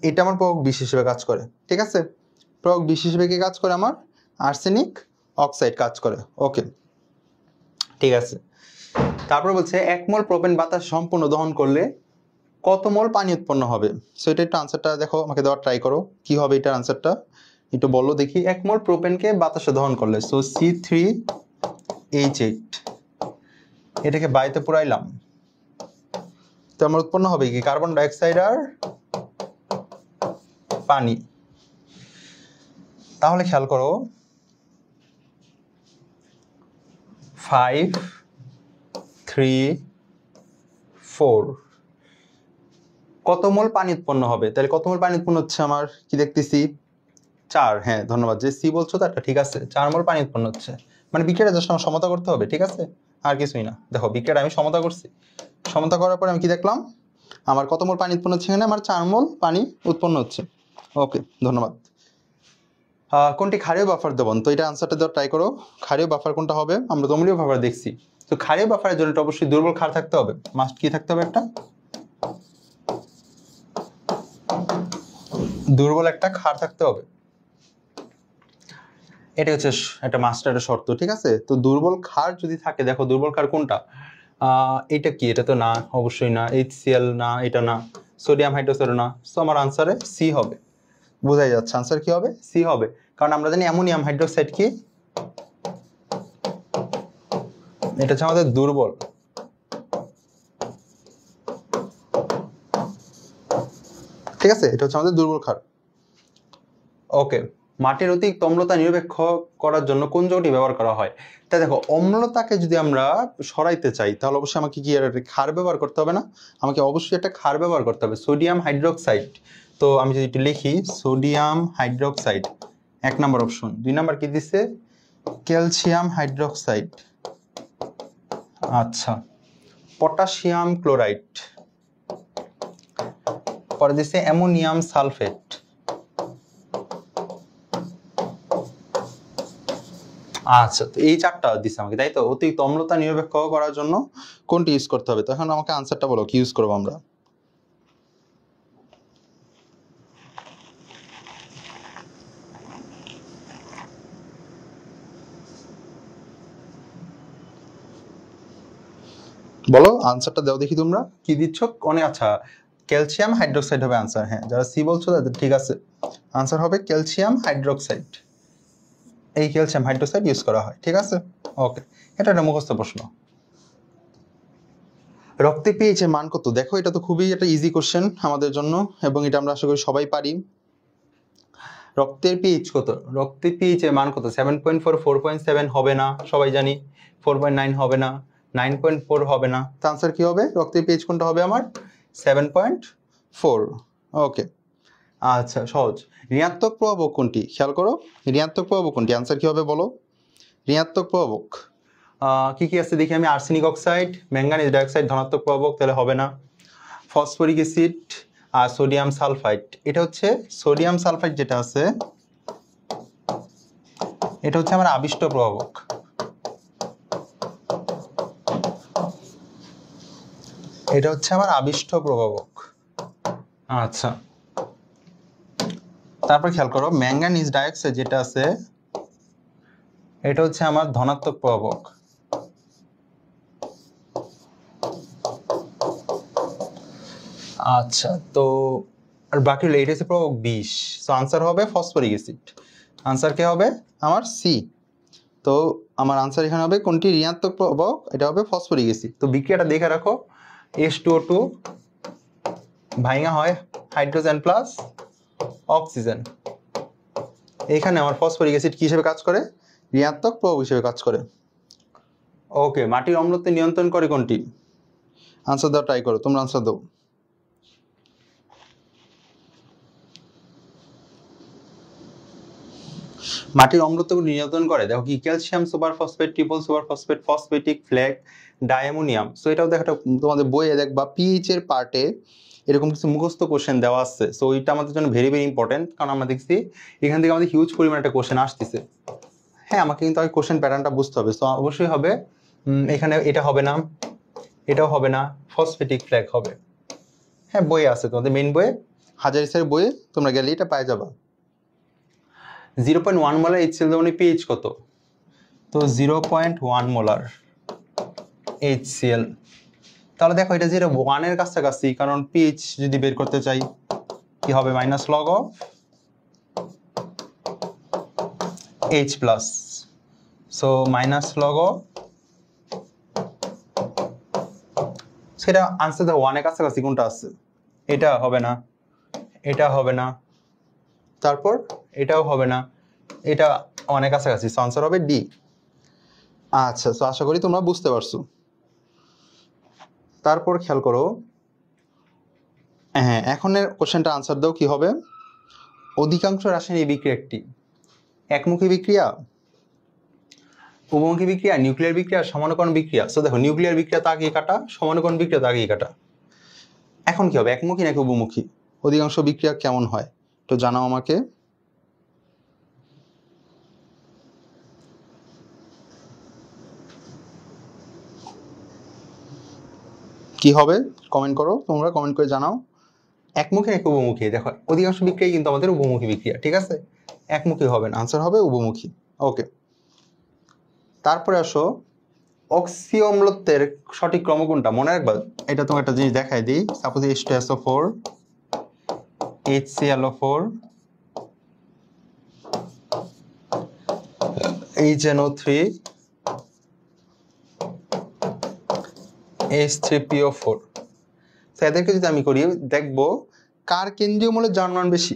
এটা আমার প্রভাবক বিষ হিসেবে কাজ করে, ঠিক আছে। প্রভাবক বিষ হিসেবে কি কাজ করে, আমার আর্সেনিক অক্সাইড কাজ করে। ওকে ঠিক আছে, তারপর বলছে 1 মোল প্রোপেন বাতাস সম্পূর্ণ দহন করলে কত মোল পানি উৎপন্ন হবে? সো এটা একটু আনসারটা দেখো, আমাকে দেওয়ার ট্রাই করো, কি হবে এটার আনসারটা একটু বলো দেখি। 1 মোল প্রোপেনকে বাতাসে দহন করলে, সো C3H8, এটাকে বায়ুতে পুরাইলাম, তো আমার উৎপন্ন হবে কি কার্বন ডাইঅক্সাইড আর পানি। তাহলে খেয়াল করো 5 3 4 কত মোল পানি উৎপন্ন হবে? তাহলে কত মোল পানি উৎপন্ন হচ্ছে আমার কি দেখতেছি 4। হ্যাঁ ধন্যবাদ, যে সি বলছো তো এটা ঠিক আছে, 4 মোল পানি উৎপন্ন হচ্ছে। মানে বিক্রিয়াটা জাস্ট আমার সমতা করতে হবে, ঠিক আছে, আর কিছুই না। দেখো বিক্রিয়াটা আমি সমতা করছি, সমতা করার পরে আমি কি দেখলাম আমার কত মোল পানি উৎপন্ন হচ্ছে, এখানে আমার 4 মোল পানি উৎপন্ন হচ্ছে। ওকে ধন্যবাদ। কোনটি ক্ষারীয় বাফার দেবন? তো এটা আনসারটা দেওয়ার ট্রাই করো। ক্ষারীয় বাফার কোনটা হবে? আমরা অম্লীয় বাফার দেখছি। তো ক্ষারীয় বাফারের জন্য অবশ্যই দুর্বল ক্ষার থাকতে হবে, মাস্ট কি থাকতে হবে? একটা দুর্বল একটা ক্ষার থাকতে হবে, এটা হচ্ছে একটা মাস্টারের শর্ত, ঠিক আছে। তো দুর্বল ক্ষার যদি থাকে, দেখো দুর্বল ক্ষার কোনটা, এটা কি? এটা তো না, অবশ্যই না। HCl না, এটা না। সোডিয়াম হাইড্রোক্সাইড না। সো আমার আনসারে সি হবে। বোঝাই যাচ্ছে আনসার কি হবে? সি হবে। কারণ আমরা জানি অ্যামোনিয়াম হাইড্রোক্সাইড কি, এটা হচ্ছে আমাদের দুর্বল। ঠিক আছে, এটা হচ্ছে আমাদের দুর্বল ক্ষার। ওকে, মাটির অতিরিক্ত অম্লতা নিরপেক্ষ করার জন্য কোন যৌগটি ব্যবহার করা হয়? তাই দেখো অম্লতাকে যদি আমরা সরাইতে চাই তাহলে অবশ্যই আমাকে কি একটা ক্ষার ব্যবহার করতে হবে না? আমাকে অবশ্যই একটা ক্ষার ব্যবহার করতে হবে, সোডিয়াম হাইড্রোক্সাইড। তো আমি যদি একটু লিখি সোডিয়াম হাইড্রোক্সাইড 1 নম্বর অপশন। 2 নম্বর কি দিচ্ছে? Calcium hydroxide. আচ্ছা, পটাশিয়াম ক্লোরাইড। পরে দিচ্ছে অ্যামোনিয়াম সালফেট। আচ্ছা, তো এই 4টা দিছে আমাকে, তাই তো? অতিরিক্ত অম্লতা নিরপেক্ষ করার জন্য কোনটি ইউজ করতে হবে? তখন আমাকে আনসারটা বলো, কি ইউজ করবো আমরা? বলো আনসারটা দাও দেখি, তোমরা কি দিচ্ছ? অনেক আচ্ছা, ক্যালসিয়াম হাইড্রোক্সাইড হবে আনসার। হ্যাঁ, যারা সি বলছো তাদের ঠিক আছে, আনসার হবে ক্যালসিয়াম হাইড্রোক্সাইড। এই ক্যালসিয়াম হাইড্রোক্সাইড ইউজ করা হয়, ঠিক আছে। ওকে, এটা একটা মুখস্থ প্রশ্ন। রক্তে পিএইচ এর মান কত? দেখো এটা তো খুবই একটা ইজি কোশ্চেন আমাদের জন্য, এবং এটা আমরা আশা করি সবাই পারি। রক্তের পিএইচ কত? রক্তের পিএইচ এর মান কত? 7.4, 4.7 হবে না, সবাই জানি। 4.9 হবে না, 9.4 হবে না। তো আনসার কি হবে? রক্তের পিএইচ কোনটা হবে আমার? 7.4। ওকে, আচ্ছা সহজ। ঋণাত্মক প্রভাবক কোনটি? খেয়াল করো, ঋণাত্মক প্রভাবক কোনটি? আনসার কি হবে বলো? ঋণাত্মক প্রভাবক কি কি আছে দেখি আমি। আর্সেনিক অক্সাইড, ম্যাঙ্গানিজ ডাইঅক্সাইড ধনাত্মক প্রভাবক, তাহলে হবে না। ফসফরিক অ্যাসিড আর সোডিয়াম সালফাইড। এটা হচ্ছে সোডিয়াম সালফাইড, যেটা আছে এটা হচ্ছে আমার আবিষ্ট প্রভাবক। এটা হচ্ছে আমার আবিষ্ট প্রভাবক। আচ্ছা, তারপর খেয়াল করো ম্যাঙ্গানিজ ডাইঅক্সাইড যেটা আছে এটা হচ্ছে আমার ধনাত্মক প্রভাবক। আচ্ছা, তো আর বাকি হলো এটা হচ্ছে প্রভাবক 20। সো আনসার হবে ফসফরিক অ্যাসিড। আনসার কে হবে আমার? সি। তো আমার আনসার এখানে হবে কোনটি ঋণাত্মক প্রভাবক? এটা হবে ফসফরিক অ্যাসিড। তো বিক্রিয়াটা দেখে রাখো, H2O2 ভাঙা হয় হাইড্রোজেন প্লাস অক্সিজেন। এখানে আমার ফসফরিক অ্যাসিড কি হিসেবে কাজ করে? ঋণাত্মক প্রভাবক হিসেবে কাজ করে। ওকে, মাটির অম্লত্ব নিয়ন্ত্রণ করে কোনটি? আনসার দাও, ট্রাই করো, তোমরা আনসার দাও। মাটির অম্লত্ব নিয়ন্ত্রণ করে, দেখো কি, calcium super phosphate, triple super phosphate, phosphatic slag, diammonium. So এটাও দেখো তোমাদের বইয়ে দেখবা পিএইচ এর পার্টে এরকম কিছু মুখস্থ কোশ্চেন দেওয়া আছে। সো এটা আমাদের জন্য ভেরি ভেরি ইম্পর্টেন্ট, কারণ আমরা দেখছি এখান থেকে আমাদের হিউজ পরিমাণ একটা কোশ্চেন আসতেছে। হ্যাঁ, আমাকে কিন্তু আগে কোশ্চেন প্যাটার্নটা বুঝতে হবে। সো অবশ্যই হবে এখানে এটা হবে না, এটাও হবে না, ফসফেটিক ফ্ল্যাগ হবে। হ্যাঁ, বইয়ে আছে, তোমাদের মেইন বইয়ে, হাজারিসের বইয়ে তোমরা গেলে এটা পাই যাবা। 0.1 মোলার HCl দ্রবণে পিএইচ কত? তো 0.1 মোলার HCl, তাহলে দেখো এটা 0.1 এর কাছাকাছি, কারণ পিএইচ যদি বের করতে চাই কি হবে? Minus log of H plus. So minus log of, সেটা আনসার দাও ওয়ানের কাছাকাছি কোনটা আছে, এটা হবে না, এটা হবে না, তারপর এটাও হবে না, এটা অনেক কাছাকাছি, আনসার হবে ডি। আচ্ছা, তো আশা করি তোমরা বুঝতে পারছো। তারপর খেয়াল করো, হ্যাঁ এখনের কোশ্চেনটা আনসার দাও কি হবে। অধিকাংশ রাসায়নিক বিক্রিয়া একটি একমুখী বিক্রিয়া, উভমুখী বিক্রিয়া, নিউক্লিয়ার বিক্রিয়া, সমানুকরণ বিক্রিয়া। সো দেখো নিউক্লিয়ার বিক্রিয়া তো আগেই কাটা, সমানুকরণ বিক্রিয়া তো আগেই কাটা। এখন কি হবে, একমুখী নাকি উভমুখী? অধিকাংশ বিক্রিয়া কেমন হয় তো জানাও আমাকে। কি হবে কমেন্ট করো, তোমরা কমেন্ট করে জানাও একমুখী নাকি উভমুখী। দেখো অধিকাংশ বিক্রিয়া কিন্তু আমাদের উভমুখী বিক্রিয়া, ঠিক আছে, একমুখী হবে না, আনসার হবে উভমুখী। ওকে, তারপরে আসো অক্সি অম্লত্বের সঠিক ক্রম কোনটা মনে রাখবা। এটা তোমার একটা জিনিস দেখাই দিই, suppose H2SO4 HClO4 HNO3 H3PO4। এদেরকে যদি আমি করি দেখবো কার কেন্দ্রীয় মৌলের জার্মান বেশি।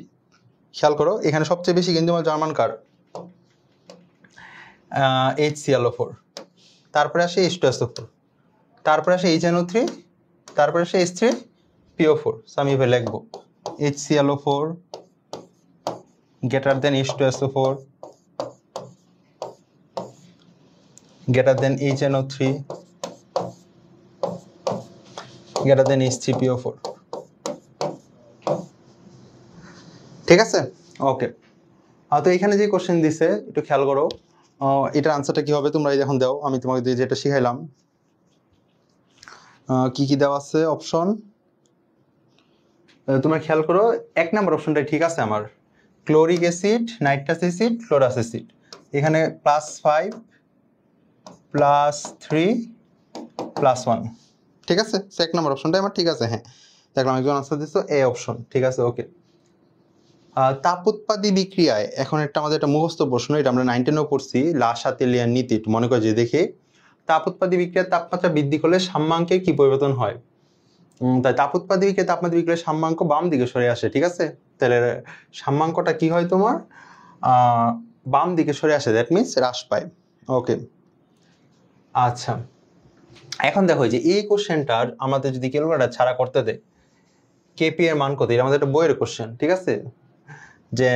খেয়াল করো এখানে সবচেয়ে বেশি কেন্দ্রীয় মৌল জার্মান কার, HClO4, তারপরে আসে H2SO4, তারপরে আসে HNO3, তারপরে আসে H3PO4। আমি এভাবে লিখবো HClO4 greater than H2SO4 greater than HNO3 greater than H3PO4। ঠিক আছে, ওকে। তো এখানে যে কোশ্চেন দিছে একটু খেয়াল করো, এটার আনসারটা কি হবে তোমরা এখন দাও। আমি তোমাকে যেটা শিখাইলাম কি কি দেওয়া আছে অপশন, তোমরা খেয়াল করো 1 নম্বর অপশনটা ঠিক আছে আমার, chloric acid, nitrous acid, Flora's acid. এখানে +5 +3 +1, ঠিক আছে। 1 নম্বর অপশনটা আমার ঠিক আছে। হ্যাঁ দেখলাম একজন আনসার দিছো এ অপশন, ঠিক আছে ওকে। তাপ উৎপাদী বিক্রিয়ায় এখন একটা আমাদের একটা মুখস্থ প্রশ্ন, এটা আমরা 9-10 পড়ছি, লাসা তেলিয়ার নীতি, মনে করে যে দেখে তাপ উৎপাদী বিক্রিয়ার তাপমাত্রা বৃদ্ধি করলে সাম্যাঙ্কের কি পরিবর্তন হয়। তাই তাপ উৎপাদী বিক্রিয়া তাপমাত্রা বিক্রিয়ার সাম্যাঙ্ক বাম দিকে সরে আসে, ঠিক আছে। তাহলে সাম্যাঙ্কটা কি হয় তোমার বাম দিকে সরে আসে, দ্যাট মিনস হ্রাস পায়। ওকে, আচ্ছা এখন দেখো যে এই কোশ্চেনটার আমাদের যদি ক্যালকুলেটর ছাড়া করতে দেয় কেপি এর মান কত, এটা আমাদের একটা বইয়ের কোশ্চেন, ঠিক আছে। যে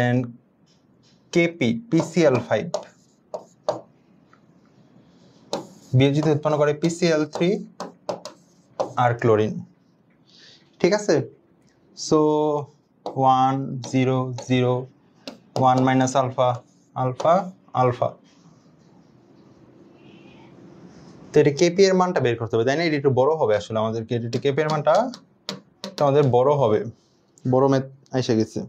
কেপি PCl5 বিয়োজিত উৎপন্ন করে PCl3 আর ক্লোরিন, ঠিক আছে। So 1 0 0 1 minus alpha alpha alpha. তো এটা কেপি এর মানটা বের করতে হবে, তাই না। এটা একটু বড় হবে আসলে আমাদেরকে, এটা কেপি এর মানটা আমাদের বড় হবে, বড় ম্যাথ এসে গেছে।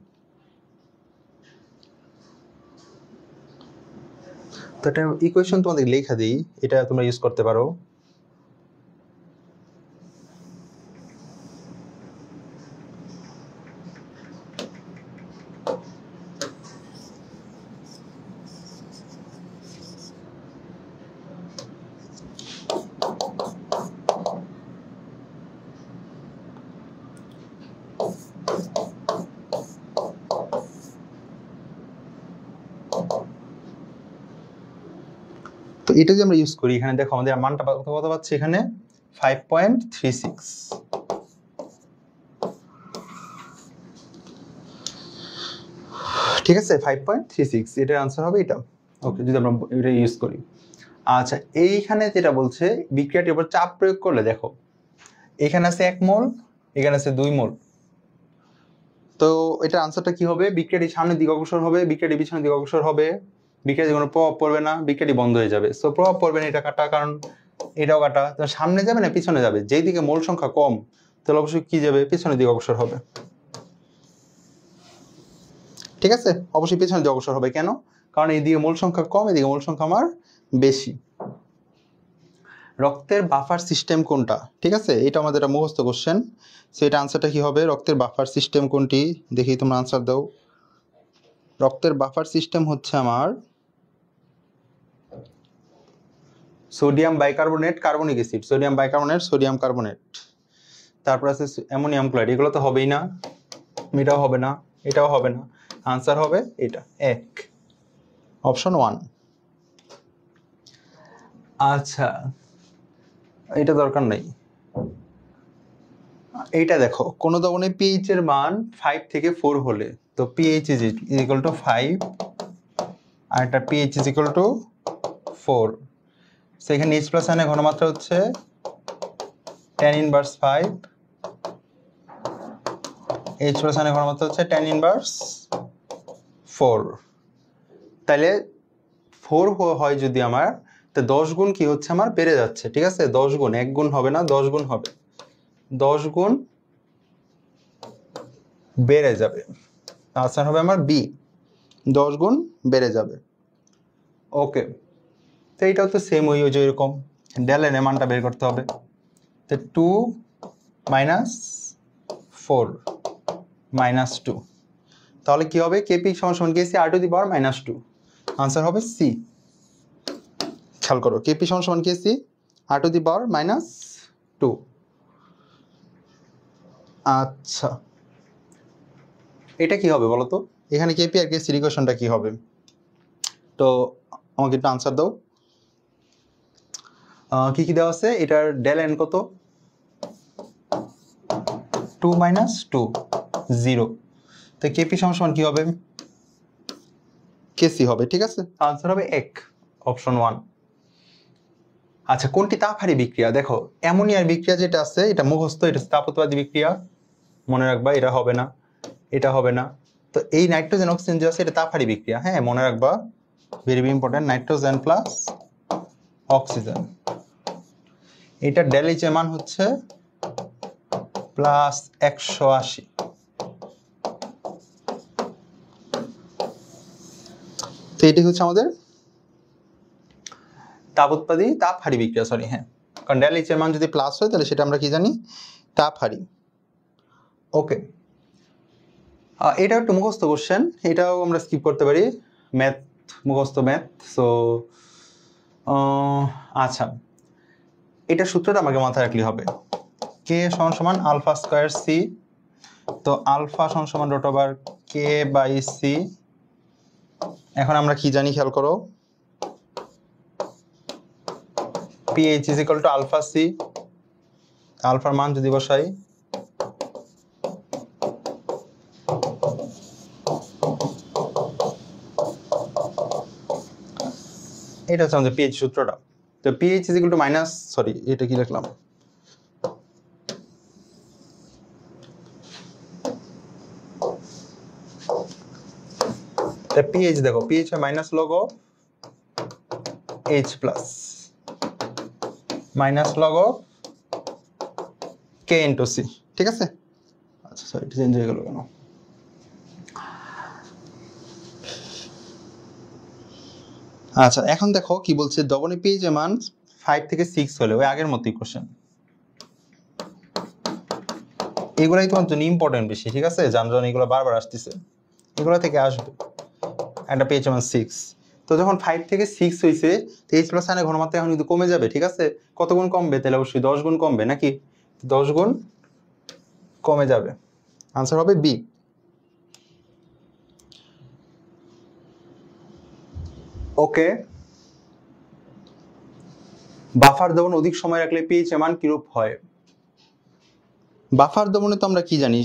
তো এটা ইকুয়েশন তোমাদের লেখা দিই, এটা তোমরা ইউজ করতে পারো। তো এটা যদি আমরা ইউজ করি, এখানে দেখো আমাদের মানটা কত পাচ্ছি, এখানে 5.36, ঠিক আছে 5.36, এটার আনসার হবে এটা। ওকে, যদি আমরা এটা ইউজ করি। আচ্ছা এইখানে যেটা বলছে বিক্রিয়াটির উপর চাপ প্রয়োগ করলে দেখো এখানে আছে 1 মোল, এখানে আছে 2 মোল। তো এটার আনসারটা কি হবে, বিক্রিয়াটি সামনের দিকে অগ্রসর হবে, বিক্রিয়াটি পিছনের দিকে অগ্রসর হবে, বিক্রিয়াটি কোনো প্রভাব পড়বে না, বিক্রিয়াটি বন্ধ হয়ে যাবে। সো প্রভাব পড়বে না, এটা কাটা, কারণ এটাও কাটা। তো সামনে যাবে না পিছনে যাবে, যেই দিকে মোল সংখ্যা কম তাহলে অবশ্যই কি যাবে, পিছনের দিকে অগ্রসর হবে, ঠিক আছে। অবশ্যই পিছনের দিকে অগ্রসর হবে, কেন, কারণ এইদিকে মোল সংখ্যা কম, এদিকে মোল সংখ্যা আমার বেশি। রক্তের বাফার সিস্টেম কোনটা, ঠিক আছে, এটা আমাদের একটা মুখস্থ কোশ্চেন। সেটা আনসারটা কি হবে, রক্তের বাফার সিস্টেম কোনটি, দেখি তোমরা আনসার দাও। রক্তের বাফার সিস্টেম হচ্ছে আমার sodium bicarbonate carbonic acid, sodium bicarbonate, sodium carbonate, তারপর আছে অ্যামোনিয়াম ক্লোরাইড, এগুলো তো হবেই না, এটাও হবে না, এটাও হবে না, আনসার হবে এটা 1, অপশন 1। আচ্ছা এটা দরকার নাই। এইটা দেখো, কোন দ্রবণে পিএইচ এর মান 5 থেকে 4 হলে, তো পিএইচ ইজ ইকুয়াল টু 5 আর এটা পিএইচ ইজ ইকুয়াল টু 4, সেখানে H প্লাস আয়নের ঘনমাত্রা হচ্ছে tan ইনভার্স 5, H প্লাস আয়নের ঘনমাত্রা হচ্ছে tan ইনভার্স 4। তাহলে 4 হয় যদি আমার, তো 10 গুণ কি হচ্ছে আমার বেড়ে যাচ্ছে, ঠিক আছে? 10 গুণ, 1 গুণ হবে না, 10 গুণ হবে, 10 গুণ বেড়ে যাবে, আনসার হবে আমার বি, 10 গুণ বেড়ে যাবে। ওকে, তো এইটাও তো সেম ওই যে এরকম ডেল এর মানটা বের করতে হবে, তো 2 মাইনাস 4 মাইনাস 2, তাহলে কি হবে? কেপি সমান সমান KC R to the power minus 2, answer হবে সি। খেয়াল করো, কেপি সমান সমান KC R to the power minus 2। আচ্ছা এটা কি হবে বলো তো, এখানে কেপি আর কেসির ইকুয়েশনটা কি হবে? তো আমাকে একটু আনসার দাও। কি কি দেওয়া আছে? এটার ডেল এন কত? 2 মাইনাস 2 0, তো কেপি সমান সমান কি হবে? কেসি হবে, ঠিক আছে? আনসার হবে 1, অপশন 1। আচ্ছা কোনটি তাপহারী বিক্রিয়া? দেখো অ্যামোনিয়ার বিক্রিয়া যেটা আছে এটা মুখস্থ, এটা তাপোৎপাদী বিক্রিয়া, মনে রাখবা, এটা হবে না, এটা হবে না। তো এই নাইট্রোজেন অক্সিজেন যে আছে এটা তাপহারী বিক্রিয়া, হ্যাঁ মনে রাখবা, very very important, nitrogen plus oxygen. এটা ডেল এইচ এর মান হচ্ছে প্লাস 180। তো এটি হচ্ছে আমাদের তাপোৎপাদী তাপহারী বিক্রিয়া, সরি হ্যাঁ, কারণ ডেল এইচ এর মান যদি প্লাস হয় তাহলে সেটা আমরা কি জানি? তাপহারী। ওকে, এটা একটু মুখস্থ কোশ্চেন, এটাও আমরা স্কিপ করতে পারি, ম্যাথ মুখস্থ ম্যাথ। সো আচ্ছা এটা সূত্রটা আমাকে মাথায় রাখলে হবে, কে সমান সমান আলফা স্কয়ার সি, তো আলফা সমান সমান root over K by C. এখন আমরা কি জানি খেয়াল করো, pH is equal to alpha C, আলফার মান যদি বসাই, এটা হচ্ছে আমাদের পিএইচ সূত্রটা। তো pH is equal to minus, sorry এটা কি লিখলাম, পিএইচ দেখো, পিএইচ হয় minus log of H plus minus log of K into C, ঠিক আছে? আচ্ছা সরি এটা চেঞ্জ হয়ে গেল কেন? আচ্ছা এখন দেখো কি বলছে, দ্রবণে পিএইচ এর মান 5 থেকে 6 হলে, ওই আগের মতোই কোশ্চেন, এগুলাই তোমার জন্য ইম্পর্টেন্ট বেশি, ঠিক আছে? জানজন এগুলো বারবার আসতেছে, এগুলো থেকে আসবে। একটা পিএইচ এর মান 6, তো যখন 5 থেকে 6 হইছে, তো এইচ প্লাস আয়নের ঘনমাত্রা এখন কিন্তু কমে যাবে, ঠিক আছে? কত গুণ কমবে? তাহলে অবশ্যই 10 গুণ কমবে, নাকি? 10 গুণ কমে যাবে, আনসার হবে বি। ওকে, বাফার দ্রবণ অধিক সময় রাখলে পিএইচ এর মান কিরূপ হয়? বাফার দ্রবণে তো আমরা কি জানি,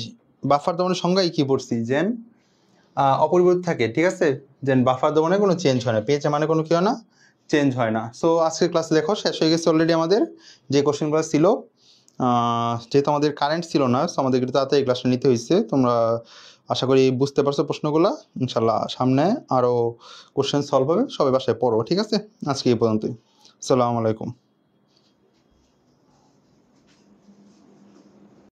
বাফার দ্রবণের সংজ্ঞায় কি পড়ছি, যেন অপরিবর্তিত থাকে, ঠিক আছে? যেন বাফার দ্রবণে কোনো চেঞ্জ হয় না, পিএইচ এর মানে কোনো কি হয় না, চেঞ্জ হয় না। সো আজকের ক্লাস দেখো শেষ হয়ে গেছে অলরেডি, আমাদের যে কোশ্চেনগুলো ছিল, যেহেতু আমাদের কারেন্ট ছিল না, আমাদের একটু তাড়াতাড়ি ক্লাসটা নিতে হয়েছে। তোমরা আশা করি বুঝতে পারছো প্রশ্নগুলো, ইনশাল্লাহ সামনে আরও কোশ্চেন সলভ হবে, সবাই বাসায় পড়ো, ঠিক আছে? আজকে এই পর্যন্তই, আসসালামু আলাইকুম।